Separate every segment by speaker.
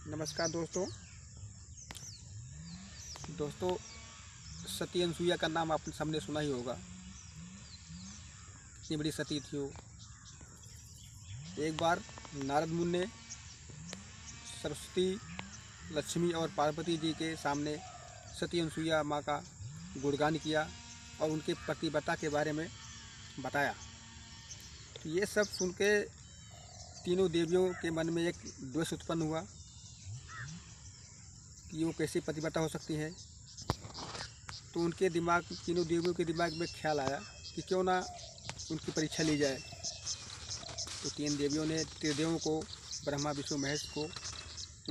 Speaker 1: नमस्कार दोस्तों सती अनसुईया का नाम आपने सबने सुना ही होगा। कितनी बड़ी सती थी वो। एक बार नारद मुनि ने सरस्वती, लक्ष्मी और पार्वती जी के सामने सती अनसुईया माँ का गुणगान किया और उनके पतिव्रता के बारे में बताया। तो ये सब सुन के तीनों देवियों के मन में एक द्वेष उत्पन्न हुआ कि वो कैसे पतिव्रता हो सकती है। तो उनके तीनों देवियों के दिमाग में ख्याल आया कि क्यों ना उनकी परीक्षा ली जाए। तो तीन देवियों ने त्रिदेवों को, ब्रह्मा विष्णु महेश को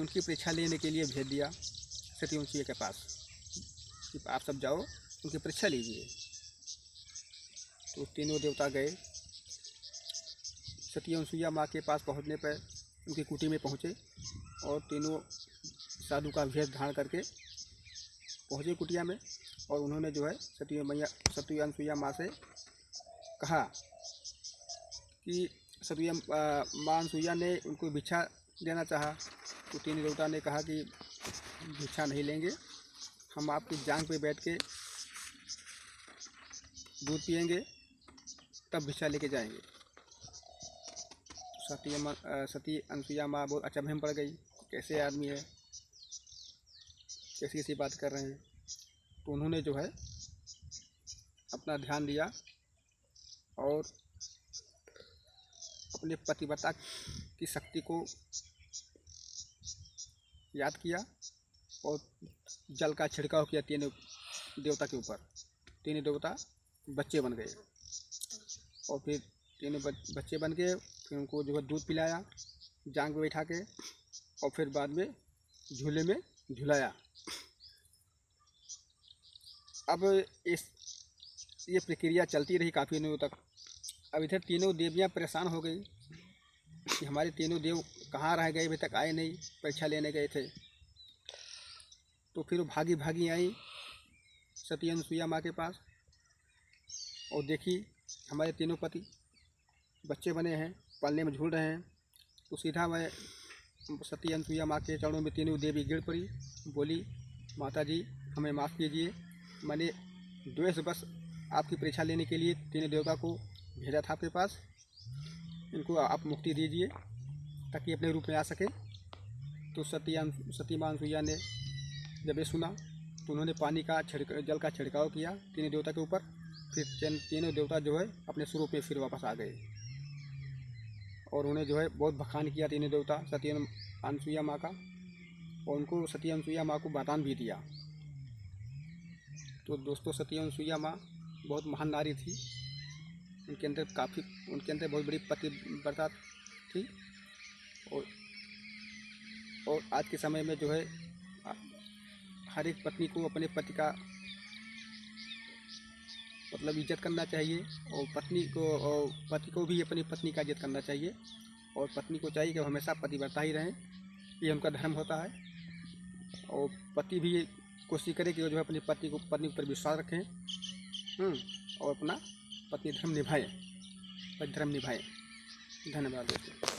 Speaker 1: उनकी परीक्षा लेने के लिए भेज दिया सती अनसुईया के पास कि आप सब जाओ उनकी परीक्षा लीजिए। तो तीनों देवता गए। सती अनसुईया माँ के पास पहुँचने पर उनकी कुटी में पहुँचे और तीनों साधु का वेश धारण करके पहुँचे कुटिया में। और उन्होंने जो है सती अनसुईया माँ से कहा कि माँ अनसुईया ने उनको भिक्षा देना चाहा। तो तीन देवता ने कहा कि भिक्षा नहीं लेंगे, हम आपकी जांग पे बैठ के दूध पिएंगे तब भिक्षा लेके जाएंगे। सती अनसुईया माँ बहुत अचंभे में पड़ गई, कैसे आदमी है, कैसी कैसी बात कर रहे हैं। तो उन्होंने जो है अपना ध्यान दिया और अपने पतिव्रता की शक्ति को याद किया और जल का छिड़काव किया तीनों देवता के ऊपर। तीनों देवता बच्चे बन गए और फिर तीनों बच्चे बन गए। फिर उनको जो है दूध पिलाया जांग पे बैठा के और फिर बाद में झूले में झुलाया। अब ये प्रक्रिया चलती रही काफ़ी दिनों तक। अब इधर तीनों देवियाँ परेशान हो गई कि हमारे तीनों देव कहाँ रह गए, अभी तक आए नहीं, परीक्षा लेने गए थे। तो फिर वो भागी भागी आई सती अनसुईया माँ के पास और देखी हमारे तीनों पति बच्चे बने हैं, पालने में झूल रहे हैं। तो सीधा मैं सती अनसुईया माँ के चरणों में तीनों देवी गिर पड़ी, बोली माता जी हमें माफ़ कीजिए, मैंने द्वेष बस आपकी परीक्षा लेने के लिए तीनों देवता को भेजा था आपके पास, इनको आप मुक्ति दीजिए ताकि अपने रूप में आ सके। तो सती माँ अनसुईया ने जब ये सुना तो उन्होंने जल का छिड़काव किया तीनों देवता के ऊपर। फिर तीनों देवता जो है अपने स्वरूप में फिर वापस आ गए और उन्हें जो है बहुत बखान किया तीनों देवता सती अनसुईया माँ का, और उनको सती अनसुईया माँ को वरदान भी दिया। तो दोस्तों सती अनसुईया माँ बहुत महान नारी थी। उनके अंदर बहुत बड़ी पतिव्रता थी। और आज के समय में जो है हर एक पत्नी को अपने पति का मतलब इज्जत करना चाहिए और पति को भी अपनी पत्नी का इज्जत करना चाहिए। और पत्नी को चाहिए कि हमेशा पतिव्रता ही रहें, ये उनका धर्म होता है। और पति भी कोशिश करे कि वो जो है अपनी पत्नी पर विश्वास रखें और अपना पति धर्म निभाएं। धन्यवाद दोस्तों।